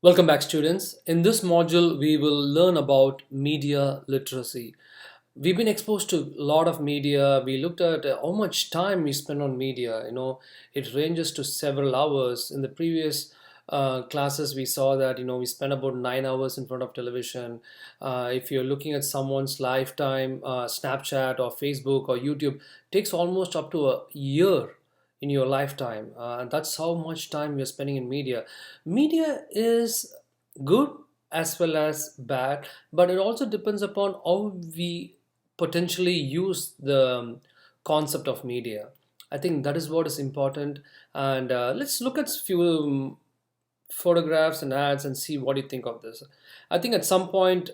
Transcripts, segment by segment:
Welcome back, students. In this module, we will learn about media literacy. We've been exposed to a lot of media. We looked at how much time we spend on media. It ranges to several hours. In the previous classes, we saw that we spend about 9 hours in front of television. If you're looking at someone's lifetime, Snapchat or Facebook or YouTube takes almost up to a year in your lifetime. That's how much time we're spending in media. Media is good as well as bad, but it also depends upon how we potentially use the concept of media. I think that is what is important. And let's look at few photographs and ads and see what you think of this. I think at some point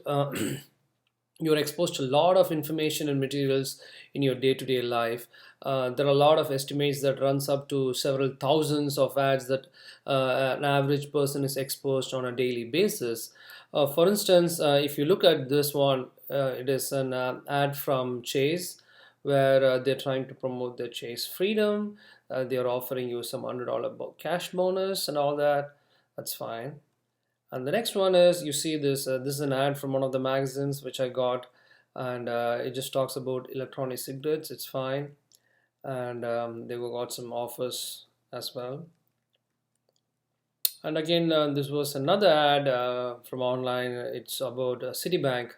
you're exposed to a lot of information and materials in your day-to-day life. There are a lot of estimates that runs up to several thousands of ads that an average person is exposed on a daily basis. For instance, if you look at this one, it is an ad from Chase where they're trying to promote their Chase Freedom. They're offering you some $100 cash bonus and all that. That's fine. And the next one is you see this. This is an ad from one of the magazines which I got, and it just talks about electronic cigarettes. It's fine, and they got some offers as well. And again, this was another ad from online. It's about Citibank.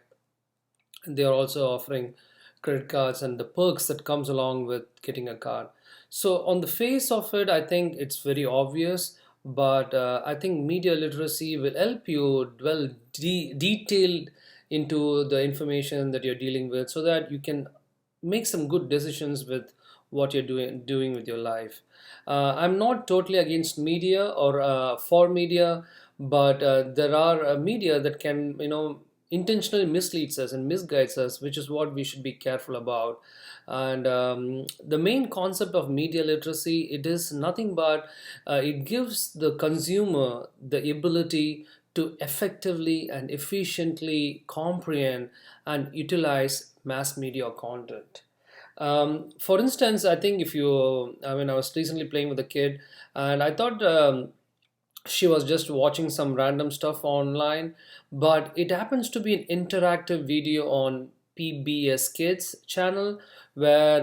They are also offering credit cards and the perks that comes along with getting a card. So on the face of it, I think it's very obvious, but I think media literacy will help you dwell detailed into the information that you're dealing with so that you can make some good decisions with what you're doing with your life. I'm not totally against media or for media, but there are media that can intentionally misleads us and misguides us, which is what we should be careful about. And the main concept of media literacy, it is nothing but it gives the consumer the ability to effectively and efficiently comprehend and utilize mass media content. For instance, I think if you, I mean, I was recently playing with a kid, and I thought she was just watching some random stuff online, but it happens to be an interactive video on PBS Kids channel where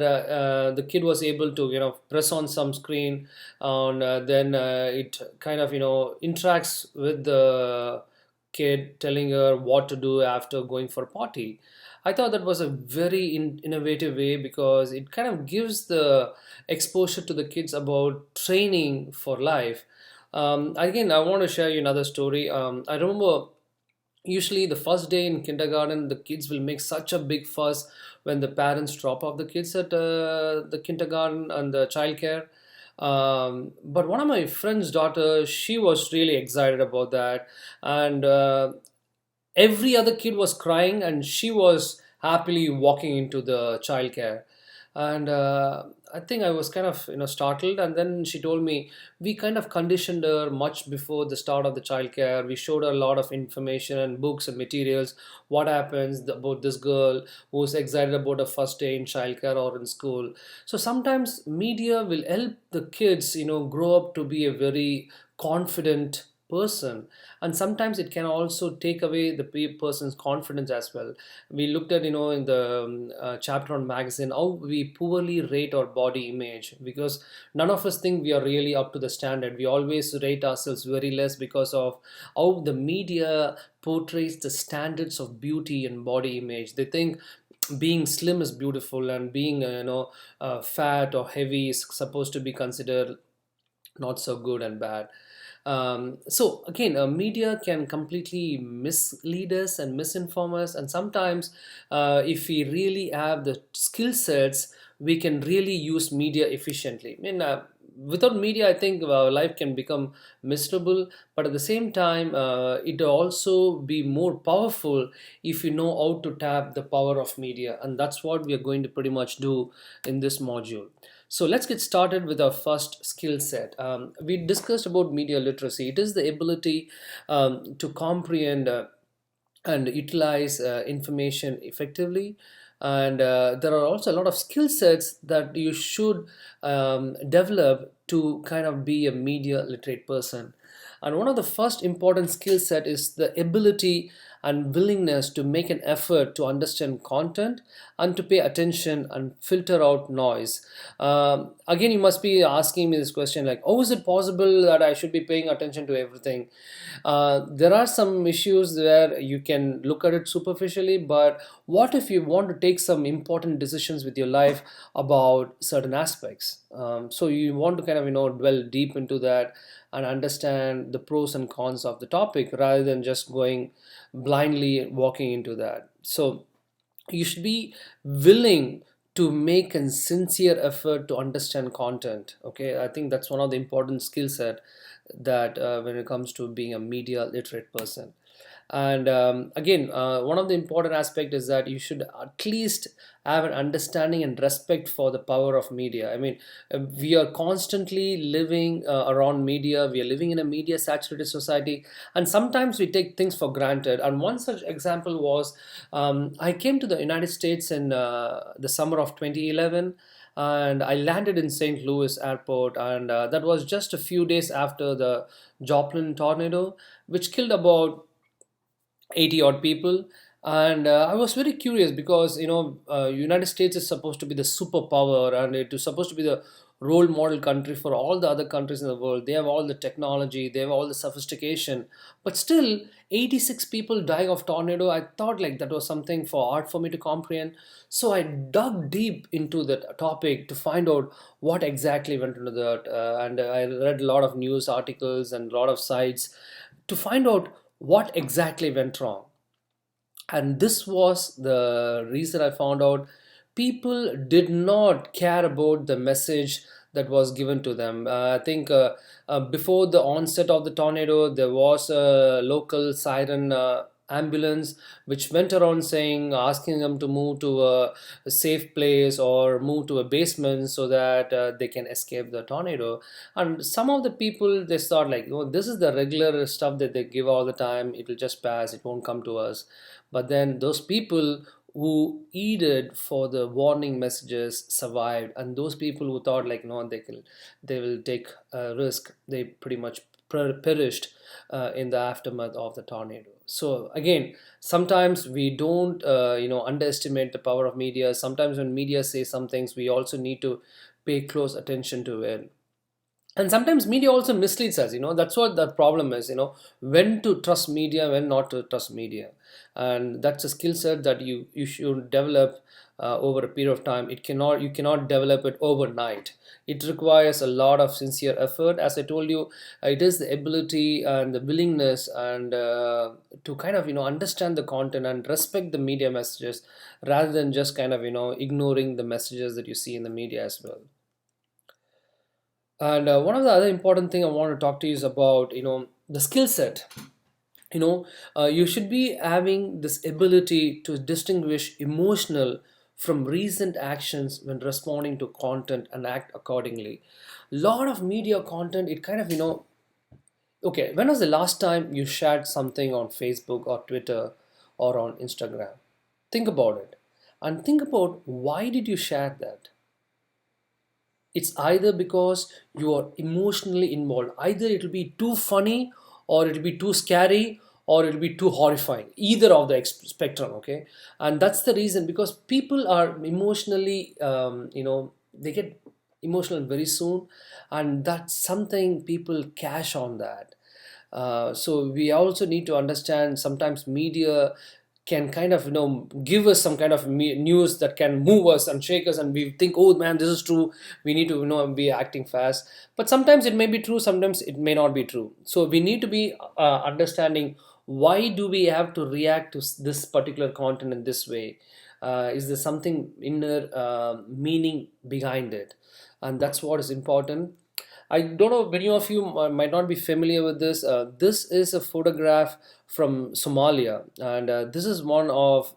the kid was able to press on some screen on then it kind of interacts with the kid, telling her what to do after going for a potty. I thought that was a very innovative way because it kind of gives the exposure to the kids about training for life. Again, I want to share you another story. I remember usually the first day in kindergarten, the kids will make such a big fuss when the parents drop off the kids at the kindergarten and the childcare. But one of my friend's daughter, she was really excited about that, and every other kid was crying, and she was happily walking into the childcare. And I think I was kind of startled, and then she told me we kind of conditioned her much before the start of the childcare. We showed her a lot of information and books and materials, what happens about this girl who's excited about her first day in childcare or in school. So sometimes media will help the kids grow up to be a very confident person, and sometimes it can also take away the person's confidence as well. We looked at in the chapter on magazine how we poorly rate our body image because none of us think we are really up to the standard. We always rate ourselves very less because of how the media portrays the standards of beauty and body image. They think being slim is beautiful, and being fat or heavy is supposed to be considered not so good and bad. So again, media can completely mislead us and misinform us, and sometimes if we really have the skill sets, we can really use media efficiently. I mean, without media, I think our life can become miserable, but at the same time, it also be more powerful if you know how to tap the power of media, and that's what we are going to pretty much do in this module. So let's get started with our first skill set. We discussed about media literacy. It is the ability to comprehend and utilize information effectively. And there are also a lot of skill sets that you should develop to kind of be a media literate person. And one of the first important skill set is the ability and willingness to make an effort to understand content and to pay attention and filter out noise. Again, you must be asking me this question like, how is it possible that I should be paying attention to everything? There are some issues where you can look at it superficially, but what if you want to take some important decisions with your life about certain aspects? So you want to kind of dwell deep into that and understand the pros and cons of the topic rather than just going blindly walking into that. So you should be willing to make a sincere effort to understand content. Okay, I think that's one of the important skill set that when it comes to being a media literate person. And again, one of the important aspect is that you should at least have an understanding and respect for the power of media. I mean, we are constantly living around media. We are living in a media saturated society, and sometimes we take things for granted. And one such example was, I came to the United States in the summer of 2011, and I landed in St. Louis airport, and that was just a few days after the Joplin tornado, which killed about 80 odd people. And I was very curious because United States is supposed to be the superpower, and it is supposed to be the role model country for all the other countries in the world. They have all the technology, they have all the sophistication, but still 86 people dying of tornado. I thought like that was something for art for me to comprehend. So I dug deep into that topic to find out what exactly went into that, and I read a lot of news articles and a lot of sites to find out what exactly went wrong. And this was the reason I found out people did not care about the message that was given to them. I think before the onset of the tornado, there was a local siren ambulance which went around saying, asking them to move to a safe place or move to a basement so that they can escape the tornado. And some of the people, they thought like, oh, this is the regular stuff that they give all the time, it will just pass, it won't come to us. But then those people who heeded for the warning messages survived, and those people who thought like no, they will take a risk, they pretty much perished in the aftermath of the tornado. So again, sometimes we don't underestimate the power of media. Sometimes when media says some things, we also need to pay close attention to it. And sometimes media also misleads us. That's what the problem is. When to trust media, when not to trust media. And that's a skill set that you should develop over a period of time. You cannot develop it overnight. It requires a lot of sincere effort. As I told you, it is the ability and the willingness and to kind of understand the content and respect the media messages rather than just kind of ignoring the messages that you see in the media as well. And one of the other important thing I want to talk to you is about the skill set. You should be having this ability to distinguish emotional from recent actions when responding to content and act accordingly. Lot of media content, it kind of okay, when was the last time you shared something on Facebook or Twitter or on Instagram? Think about it, and think about why did you share that. It's either because you are emotionally involved. Either it'll be too funny, or it'll be too scary, or it'll be too horrifying. Either of the spectrum, okay? And that's the reason, because people are emotionally they get emotional very soon, and that's something people cash on that. So we also need to understand sometimes media can kind of give us some kind of news that can move us and shake us, and we think, oh man, this is true, we need to be acting fast. But sometimes it may be true, sometimes it may not be true. So we need to be understanding, why do we have to react to this particular content in this way? Is there something inner meaning behind it? And that's what is important. I don't know, many of you might not be familiar with this. This is a photograph from Somalia, and this is one of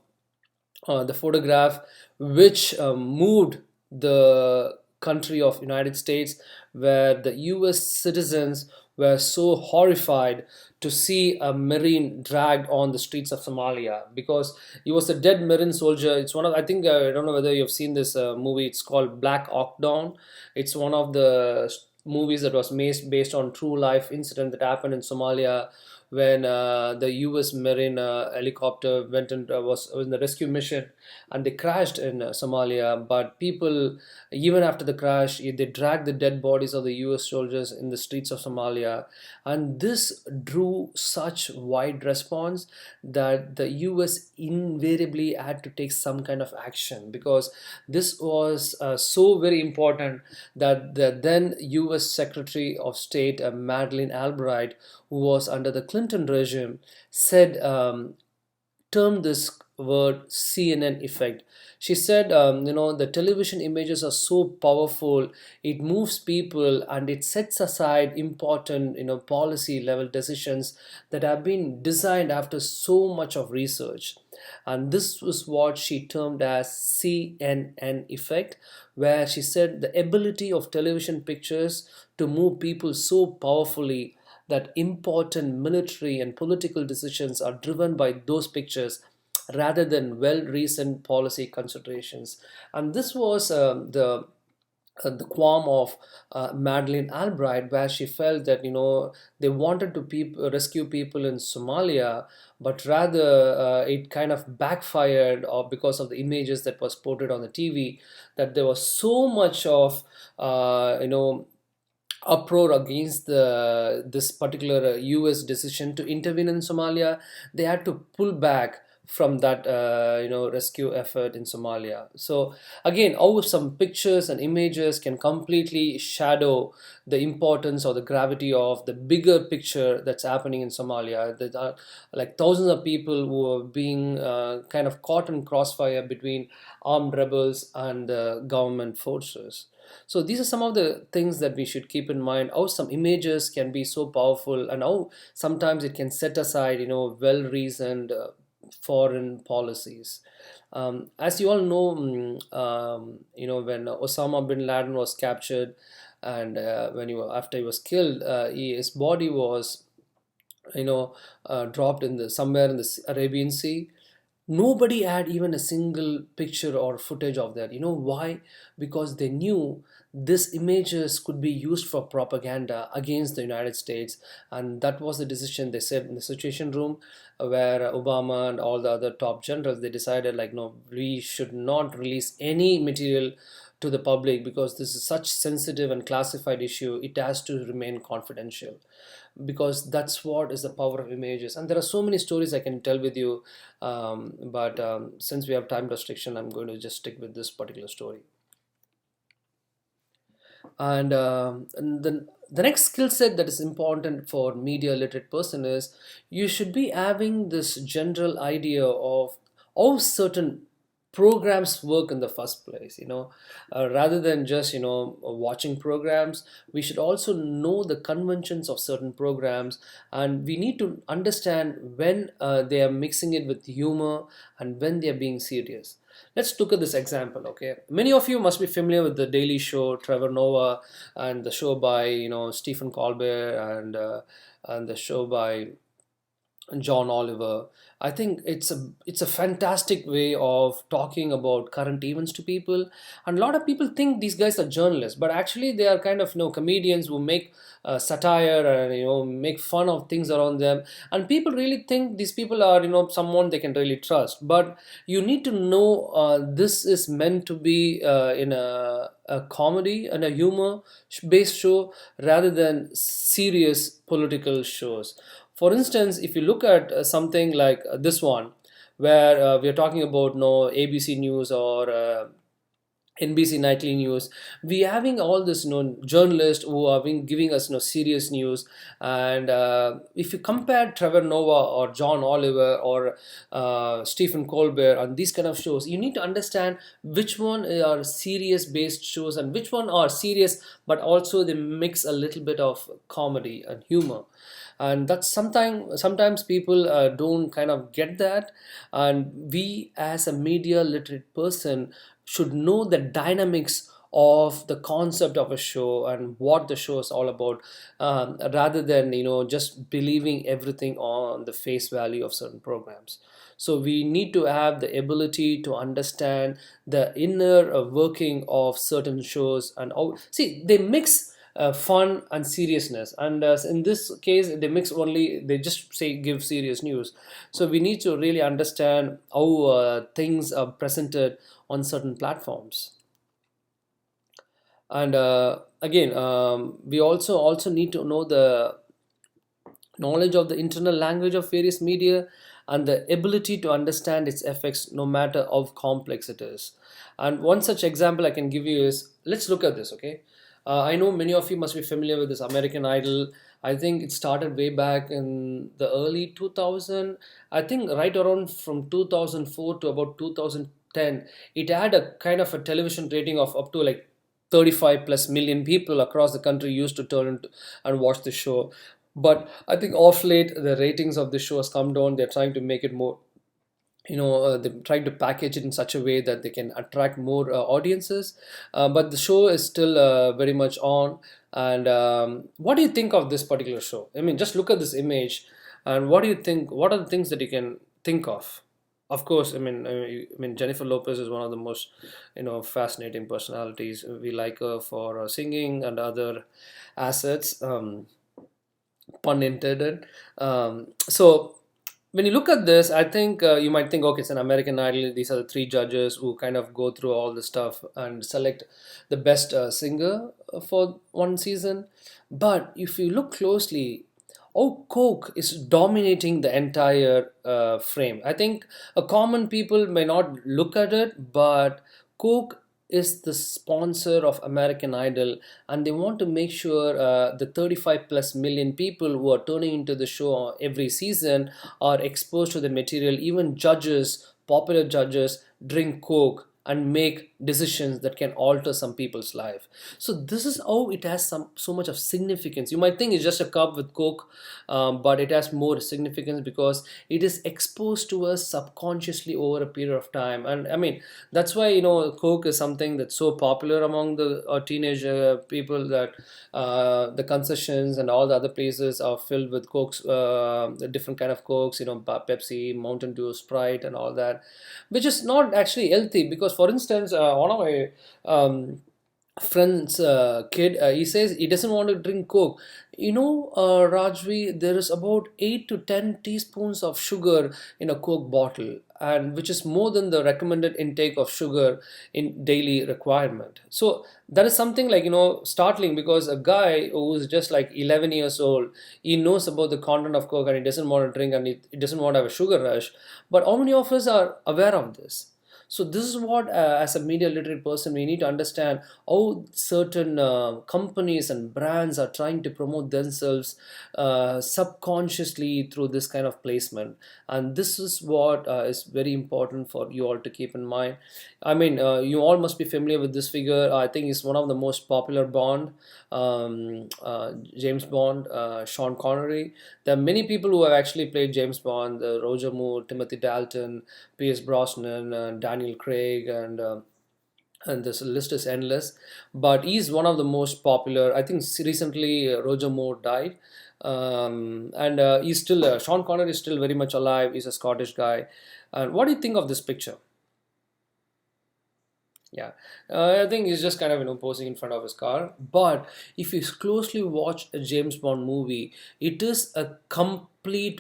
the photograph which moved the country of United States, where the US citizens were so horrified to see a marine dragged on the streets of Somalia, because he was a dead marine soldier. It's one of, I think, I don't know whether you've seen this movie, it's called Black Hawk Down. It's one of the movies that was based on true life incident that happened in Somalia when the U.S. Marine helicopter went and was in the rescue mission, and they crashed in Somalia. But people, even after the crash, they dragged the dead bodies of the U.S. soldiers in the streets of Somalia, and this drew such wide response that the U.S. invariably had to take some kind of action, because this was so very important that the then U.S. Secretary of State Madeleine Albright, who was under the Clinton regime, said, termed this word CNN effect. She said, the television images are so powerful, it moves people and it sets aside important, policy level decisions that have been designed after so much of research. And this was what she termed as CNN effect, where she said the ability of television pictures to move people so powerfully that important military and political decisions are driven by those pictures rather than well reasoned policy considerations. And this was the qualm of Madeleine Albright, where she felt that they wanted to rescue people in Somalia, but rather it kind of backfired, or because of the images that was portrayed on the TV, that there was so much of uproar against this particular U.S. decision to intervene in Somalia. They had to pull back from that rescue effort in Somalia. So again, how some pictures and images can completely shadow the importance or the gravity of the bigger picture that's happening in Somalia. There are like thousands of people who are being kind of caught in crossfire between armed rebels and government forces. So these are some of the things that we should keep in mind, how some images can be so powerful and how sometimes it can set aside well reasoned foreign policies. As you all know, when Osama bin Laden was captured, and after he was killed, his body was dropped in the somewhere in the Arabian Sea. Nobody had even a single picture or footage of that. You know why? Because they knew these images could be used for propaganda against the United States, and that was the decision they said in the Situation Room, where Obama and all the other top generals, they decided like, no, we should not release any material to the public because this is such sensitive and classified issue. It has to remain confidential, because that's what is the power of images. And there are so many stories I can tell with you, but since we have time restriction, I'm going to just stick with this particular story. And the next skill set that is important for media literate person is you should be having this general idea of how certain programs work in the first place. Rather than just watching programs, we should also know the conventions of certain programs, and we need to understand when they are mixing it with humor and when they are being serious. Let's look at this example. Okay, many of you must be familiar with the Daily Show, Trevor Noah, and the show by Stephen Colbert, and the show by John Oliver. I think it's a fantastic way of talking about current events to people. And a lot of people think these guys are journalists, but actually they are kind of comedians who make satire and make fun of things around them. And people really think these people are someone they can really trust. But you need to know this is meant to be in a comedy and a humor based show rather than serious political shows. For instance, if you look at something like this one, where we are talking about no ABC News or NBC Nightly News, we having all this journalists who are being giving us serious news. And if you compare Trevor Noah or John Oliver or Stephen Colbert on these kind of shows, you need to understand which one are serious based shows and which one are serious, but also they mix a little bit of comedy and humor. And that's sometimes people don't kind of get that. And we as a media literate person should know the dynamics of the concept of a show and what the show is all about, rather than just believing everything on the face value of certain programs. So we need to have the ability to understand the inner working of certain shows. And see, they mix fun and seriousness. And in this case, they mix only, they just say give serious news. So we need to really understand how things are presented on certain platforms. And again, we also need to know the knowledge of the internal language of various media, and the ability to understand its effects no matter how complex it is. And one such example I can give you is, let's look at this, okay? I know many of you must be familiar with this American Idol. I think it started way back in the early 2000. I think right around from 2004 to about 2010, it had a kind of a television rating of up to like 35 plus million people across the country used to turn into and watch the show. But I think off late the ratings of the show has come down. They're trying to make it more, they're trying to package it in such a way that they can attract more audiences. But the show is still very much on. And what do you think of this particular show? I mean, just look at this image, and what do you think? What are the things that you can think of? Of course, I mean, Jennifer Lopez is one of the most, fascinating personalities. We like her for singing and other assets. Pun intended. So when you look at this, I think you might think, okay, it's an American Idol. These are the three judges who kind of go through all the stuff and select the best singer for one season. But if you look closely, oh, Coke is dominating the entire frame. I think a common people may not look at it, but Coke is the sponsor of American Idol, and they want to make sure the 35 plus million people who are tuning into the show every season are exposed to the material. Even judges, popular judges, drink Coke and make decisions that can alter some people's life. So this is how it has so much of significance. You might think it's just a cup with Coke, but it has more significance because it is exposed to us subconsciously over a period of time. And I mean, that's why Coke is something that's so popular among the teenage people, that the concessions and all the other places are filled with Cokes, the different kind of Cokes, Pepsi, Mountain Dew, Sprite, and all that, which is not actually healthy. Because, for instance, one of my friend's kid, he says he doesn't want to drink Coke. Rajvi, there is about 8 to 10 teaspoons of sugar in a Coke bottle, and which is more than the recommended intake of sugar in daily requirement. So that is something like, startling, because a guy who is just like 11 years old, he knows about the content of Coke and he doesn't want to drink, and he doesn't want to have a sugar rush. But how many of us are aware of this? So this is what, as a media literate person, we need to understand how certain companies and brands are trying to promote themselves subconsciously through this kind of placement. And this is what is very important for you all to keep in mind. I mean, you all must be familiar with this figure. I think he's one of the most popular Bond, James Bond, Sean Connery. There are many people who have actually played James Bond: Roger Moore, Timothy Dalton, Pierce Brosnan, Daniel Craig, and this list is endless. But he's one of the most popular. I think recently Roger Moore died, and he's still Sean Connery is still very much alive. He's a Scottish guy. And what do you think of this picture? Yeah, I think he's just kind of posing in front of his car. But if you closely watch a James Bond movie, it is a complete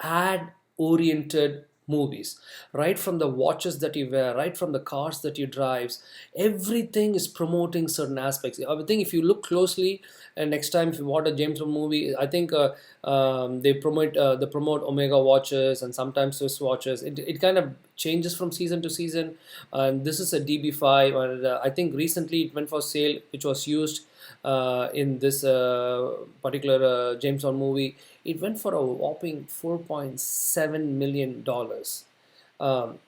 ad-oriented movies. Right from the watches that you wear, right from the cars that you drives, everything is promoting certain aspects. I think if you look closely, and next time if you watch a James Bond movie, I think they promote Omega watches and sometimes Swiss watches. It kind of changes from season to season. And this is a DB5, and I think recently it went for sale, which was used in this particular James Bond movie. It went for a whopping $4.7 million. Um,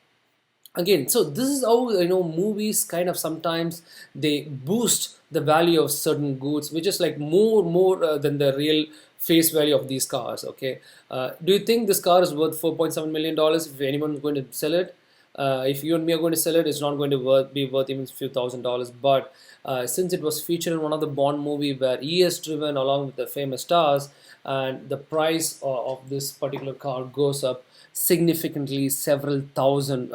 Again, so this is how movies kind of sometimes they boost the value of certain goods, which is like more than the real face value of these cars. Okay, do you think this car is worth $4.7 million? If anyone's going to sell it, if you and me are going to sell it, it's not going to be worth even a few $1,000s. But since it was featured in one of the Bond movie where he is driven along with the famous stars, and the price of this particular car goes up significantly, several thousand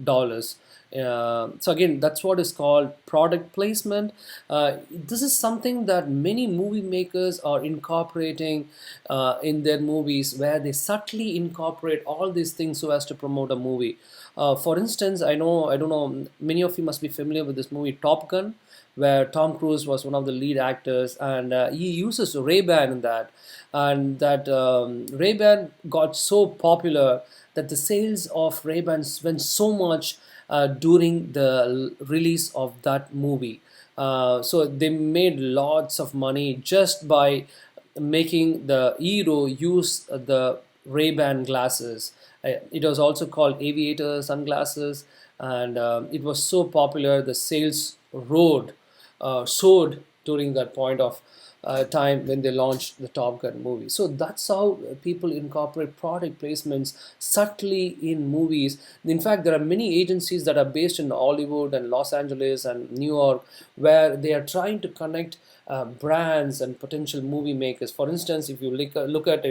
dollars. So again, that's what is called product placement. This is something that many movie makers are incorporating in their movies, where they subtly incorporate all these things so as to promote a movie. For instance, I don't know, many of you must be familiar with this movie Top Gun, where Tom Cruise was one of the lead actors, and he uses Ray-Ban in that, and that Ray-Ban got so popular that the sales of Ray-Bans went so much during the release of that movie. So they made lots of money just by making the hero use the Ray-Ban glasses. It was also called aviator sunglasses, and it was so popular. The sales soared during that point of time when they launched the Top Gun movie. So that's how people incorporate product placements subtly in movies. In fact, there are many agencies that are based in Hollywood and Los Angeles and New York, where they are trying to connect brands and potential movie makers. For instance, if you look at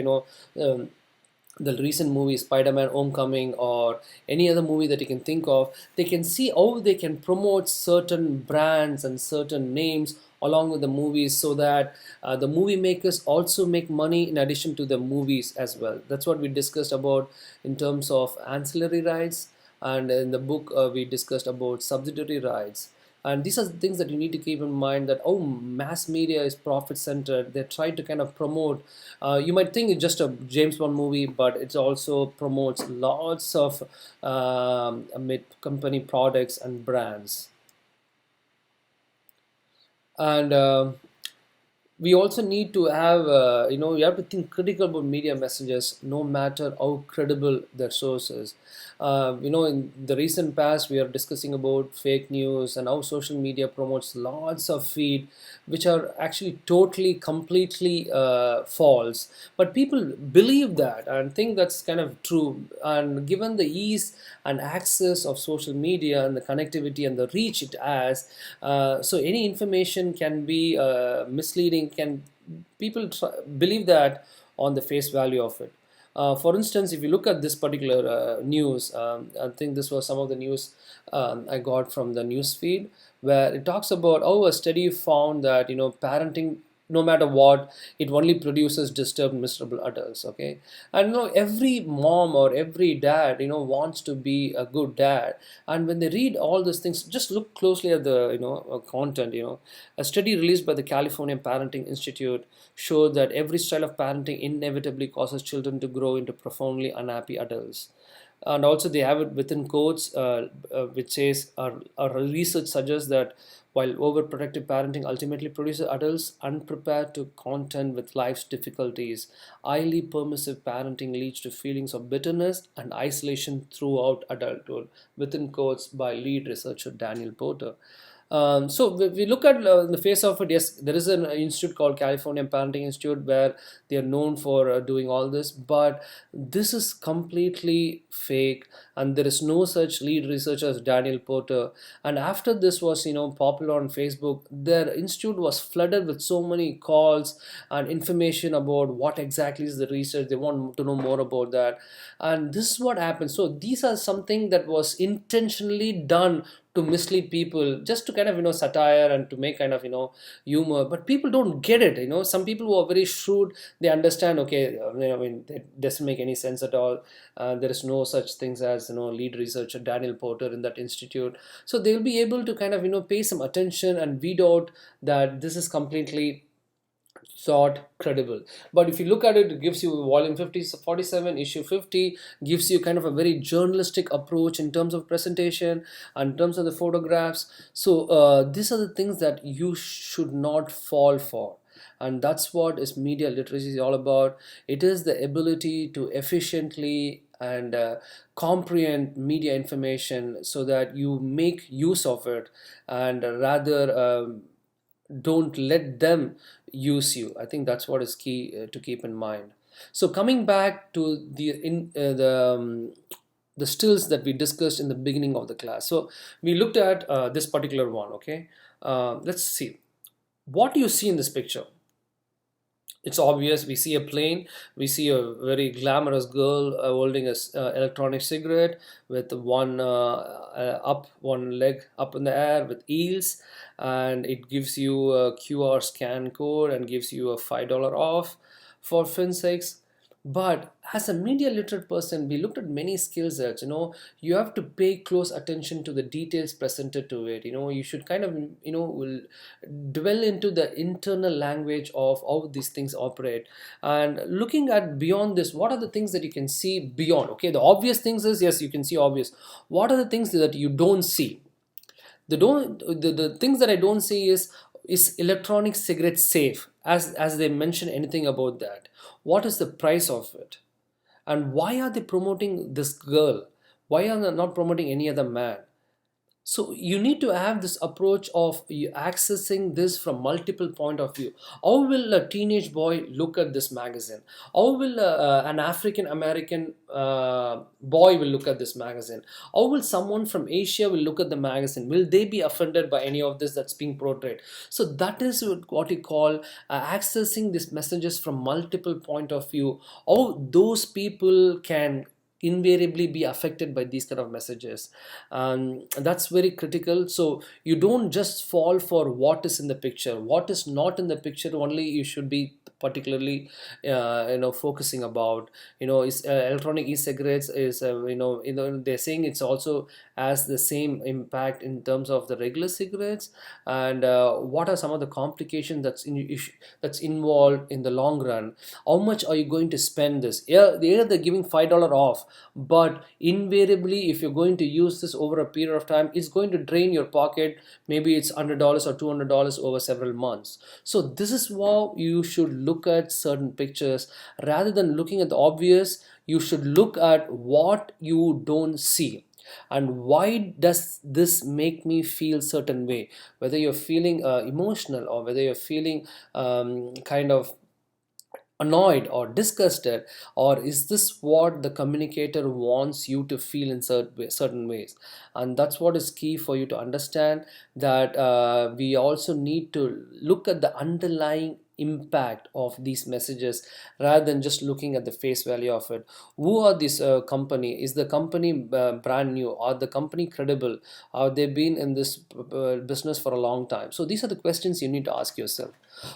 the recent movie Spider-Man Homecoming or any other movie that you can think of, they can see how they can promote certain brands and certain names along with the movies, so that the movie makers also make money in addition to the movies as well. That's what we discussed about in terms of ancillary rights, and in the book we discussed about subsidiary rights. And these are the things that you need to keep in mind, that oh, mass media is profit centered. They try to kind of promote, you might think it's just a James Bond movie, but it also promotes lots of company products and brands. And we also need to have, you have to think critical about media messages, no matter how credible their sources. In the recent past, we are discussing about fake news and how social media promotes lots of feed which are actually totally completely false, but people believe that and think that's kind of true. And given the ease and access of social media and the connectivity and the reach it has, so any information can be misleading, can believe that on the face value of it. For instance, if you look at this particular news, I think this was some of the news I got from the news feed, where it talks about how a study found that parenting, no matter what, it only produces disturbed, miserable adults. Okay, and every mom or every dad wants to be a good dad, and when they read all these things, just look closely at the content. A study released by the California Parenting Institute showed that every style of parenting inevitably causes children to grow into profoundly unhappy adults. And also they have it within quotes, which says our research suggests that while overprotective parenting ultimately produces adults unprepared to contend with life's difficulties, highly permissive parenting leads to feelings of bitterness and isolation throughout adulthood, within quotes by lead researcher Daniel Porter. So we look at in the face of it, yes, there is an institute called California Parenting Institute where they are known for doing all this, but this is completely fake, and there is no such lead researcher as Daniel Porter. And after this was popular on Facebook, their institute was flooded with so many calls and information about what exactly is the research. They want to know more about that, and this is what happens. So these are something that was intentionally done to mislead people, just to kind of satire and to make kind of humor, but people don't get it. Some people who are very shrewd, they understand, okay, I mean, it doesn't make any sense at all. There is no such things as lead researcher Daniel Porter in that institute, so they'll be able to kind of pay some attention and weed out that this is completely thought credible. But if you look at it, it gives you volume 50, 47, issue 50, gives you kind of a very journalistic approach in terms of presentation and in terms of the photographs. So these are the things that you should not fall for, and that's what is media literacy is all about. It is the ability to efficiently and comprehend media information so that you make use of it, and rather don't let them use you. I think that's what is key to keep in mind. So coming back to the stills that we discussed in the beginning of the class. So we looked at this particular one. Okay, let's see what you see in this picture. It's obvious. We see a plane, we see a very glamorous girl holding a electronic cigarette with one leg up in the air with heels, and it gives you a QR scan code and gives you a $5 off for FinSix. But as a media literate person, we looked at many skill sets. You have to pay close attention to the details presented to it. You should kind of, will dwell into the internal language of how these things operate. And looking at beyond this, what are the things that you can see beyond? Okay, the obvious things is, yes, you can see obvious. What are the things that you don't see? The things that I don't see is electronic cigarette safe, as they mention anything about that? What is the price of it? And why are they promoting this girl? Why are they not promoting any other man? So you need to have this approach of you accessing this from multiple point of view. How will a teenage boy look at this magazine? How will an African American boy will look at this magazine? How will someone from Asia will look at the magazine? Will they be offended by any of this that's being portrayed? So that is what you call accessing these messages from multiple point of view. How those people can invariably be affected by these kind of messages. That's very critical. So you don't just fall for what is in the picture. What is not in the picture only you should be particularly focusing about. Is electronic e-cigarettes is they're saying it's also has the same impact in terms of the regular cigarettes. And what are some of the complications that's involved in the long run? How much are you going to spend this? Yeah, they're giving $5 off, but invariably if you're going to use this over a period of time, it's going to drain your pocket. Maybe it's $100 or $200 over several months. So this is why you should look at certain pictures rather than looking at the obvious. You should look at what you don't see, and why does this make me feel certain way, whether you're feeling emotional, or whether you're feeling kind of annoyed or disgusted, or is this what the communicator wants you to feel in certain ways? And that's what is key for you to understand, that we also need to look at the underlying impact of these messages rather than just looking at the face value of it. Who are this company? Is the company brand new? Are the company credible? Are they been in this business for a long time? So these are the questions you need to ask yourself.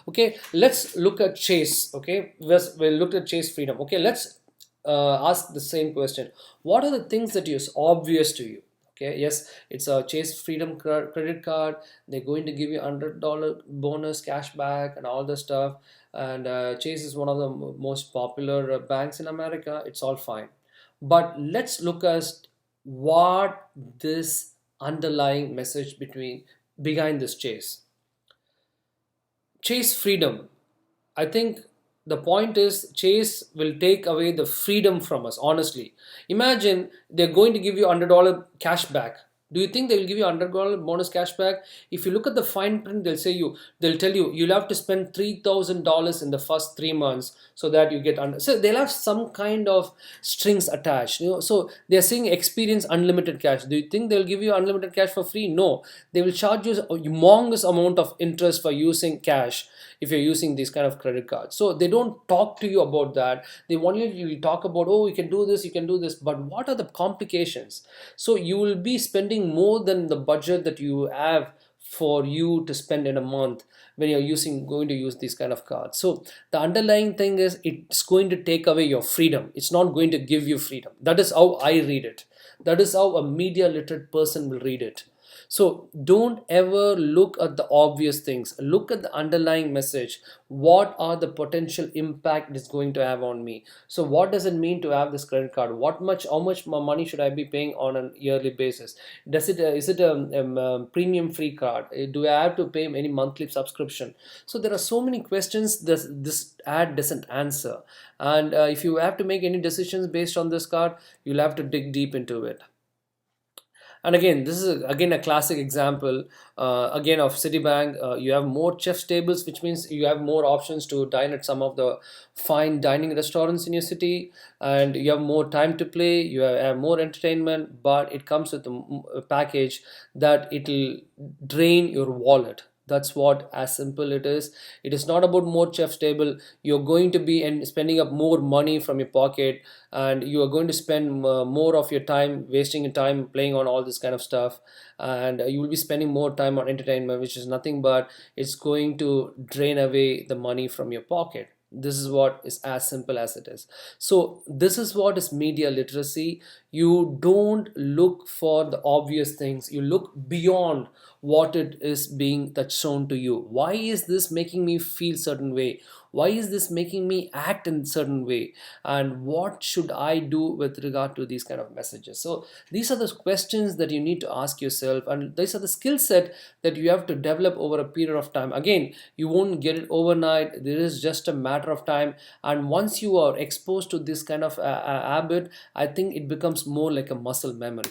Okay, let's look at Chase. Okay, we looked at Chase Freedom. Okay, let's ask the same question. What are the things that is obvious to you? Okay, yes, it's a Chase Freedom credit card. They're going to give you $100 bonus cash back and all the stuff. And Chase is one of the most popular banks in America. It's all fine, but let's look at what this underlying message behind this Chase Freedom. I think the point is Chase will take away the freedom from us, honestly. Imagine they're going to give you $100 cash back. Do you think they will give you $100 bonus cash back? If you look at the fine print, they'll tell you you'll have to spend $3,000 in the first 3 months so that you get under. So they'll have some kind of strings attached. So they're saying experience unlimited cash. Do you think they'll give you unlimited cash for free? No, they will charge you a humongous amount of interest for using cash if you're using these kind of credit cards. So they don't talk to you about that. They only talk about, oh, you can do this, you can do this, but what are the complications? So you will be spending more than the budget that you have for you to spend in a month when you're going to use these kind of cards. So the underlying thing is it's going to take away your freedom. It's not going to give you freedom. That is how I read it. That is how a media literate person will read it. So don't ever look at the obvious things. Look at the underlying message. What are the potential impact it's going to have on me? So what does it mean to have this credit card? How much more money should I be paying on a yearly basis? Is it a premium free card? Do I have to pay any monthly subscription? So there are so many questions this ad doesn't answer. And if you have to make any decisions based on this card, you'll have to dig deep into it. And again, this is again a classic example again of Citibank. You have more chef's tables, which means you have more options to dine at some of the fine dining restaurants in your city, and you have more time to play. You have more entertainment, but it comes with a package that it'll drain your wallet. That's what as simple it is. It is not about more chef's table. You're going to be and spending up more money from your pocket, and you are going to spend more of your time wasting your time playing on all this kind of stuff, and you will be spending more time on entertainment, which is nothing but it's going to drain away the money from your pocket. This is what is as simple as it is. So this is what is media literacy. You don't look for the obvious things, you look beyond what it is being that's shown to you. Why is this making me feel certain way? Why is this making me act in certain way? And what should I do with regard to these kind of messages? So these are the questions that you need to ask yourself, and these are the skill set that you have to develop over a period of time. Again, you won't get it overnight. There is just a matter of time, and once you are exposed to this kind of habit, I think it becomes more like a muscle memory.